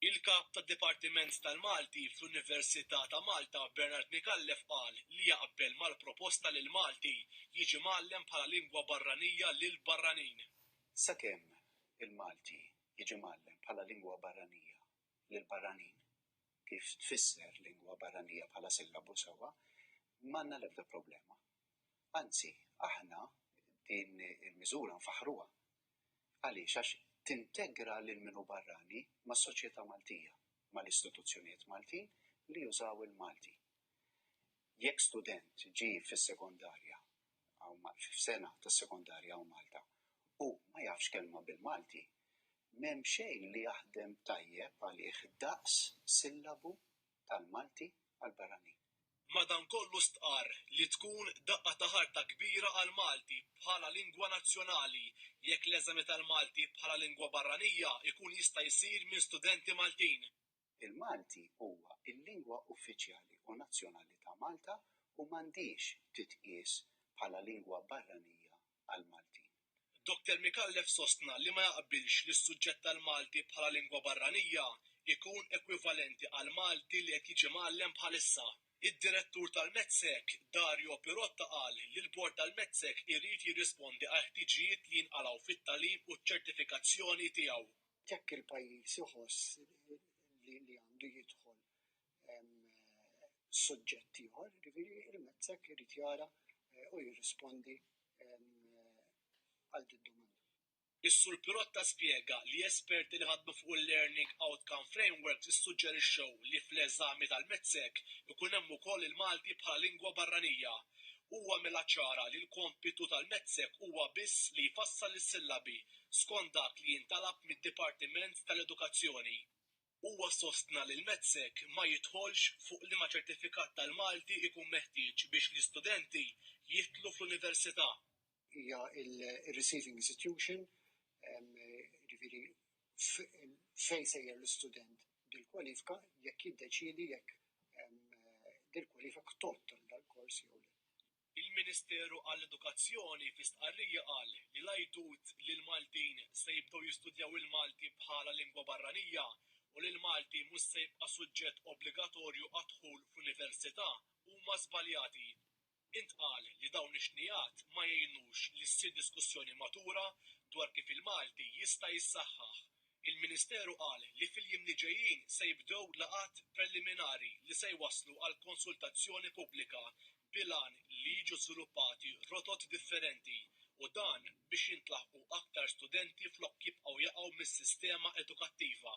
Il-Kap tad-Dipartiment tal-Malti fl-Università ta' Malta Bernard Micallef qal li jaqbel mal-proposta li l-Malti jiġi mgħallem bħala lingwa barranija lill-barranin. Sakemm il-Malti jiġi mgħallem bħala lingwa barranija lill-barranin, kif tfisser lingwa barranija bħala sillabu sewwa, m'għandna l-ebda problema. Anzi, aħna din il-miżura nfaħruha. Għaliex għax tintegra lil minnu barrani mas-soċjetà Maltija, mal-istituzzjonijiet Maltin li jużaw il-Malti. Jekk student ġie fis-sekondarja aw f'sena tas-sekondarja u Malta u ma jafx kelma bil-Malti, m'hemm xejn li jaħdem tajjeb għalih daqs sillabu tal-Malti għall-barranin. Madankollu stqarr li tkun daqqa ta' ħarta kbira għall-Malti bħala lingwa nazzjonali jekk l-eżami tal-Malti bħala lingwa barranija ikun jista' jsir minn studenti Maltin. Il-Malti huwa il-lingwa uffiċjali u nazzjonali ta' Malta u m'għandix titqies bħala lingwa barranija għall-Maltin. Dr. Micallef sostna li ma jaqbilx li s-suġġett tal-Malti bħala lingwa barranija ikun ekwivalenti għall-Malti li qed jiġi mgħallem bħalissa. Id-direttur tal-Metzek, Dario Pirotta qal li l-bord tal-Metzek irid jirrispondi għal ħtiġijiet li jinqalgħu fit-tagħlim u ċ-ċertifikazzjoni tiegħu. Jekk il-pajjiż iħoss li għandu jidħol suġġett ieħor, il-Metzek irid jara u jirrispondi għal din-domanda. Is-Sur Pirotta spjega li esperti li ħadmu fuq il-Learning Outcome Frameworks issuġġerixxew li fl-eżami tal-Metzek ikun hemm ukoll il-Malti bħala lingwa barranija. Huwa mela ċara li l-kompitu tal-Metzek huwa biss li jfassal is-sillabi skont dak li jintalab mid-Dipartiment tal-Edukazzjoni. Huwa sostna li l-Metzek ma jidħolx fuq li ma ċertifikat tal-Malti ikun meħtieġ biex l-istudenti jidħlu fl-Università. Hija il-receiving institution fejn sejjer l-istudent bil-kwalifika jekk jiddeċiedi jekk dil-kwalifika tottal dal-kors jew le. Il-Ministeru għall-Edukazzjoni fi stqarrija qal li l-għajdut li l-Maltin se jibdew jistudjaw il-Malti bħala lingwa barranija u li l-Malti mhux se jibqa' suġġett obbligatorju għad-dħul fl-Università huma żbaljati. Intqal li dawn ix-xnijat ma jgħinux li ssir diskussjoni matura dwar kif il-Malti jista' jissaħħaħ. Il-Ministeru qal li fil-jiem li ġejjin se jibdew laqat preliminari li se jwasslu għal konsultazzjoni pubblika bilan li jiġu żviluppati rotot differenti u dan biex jintlaħqu aktar studenti flok jibqgħu jaqgħu mis-sistema edukattiva.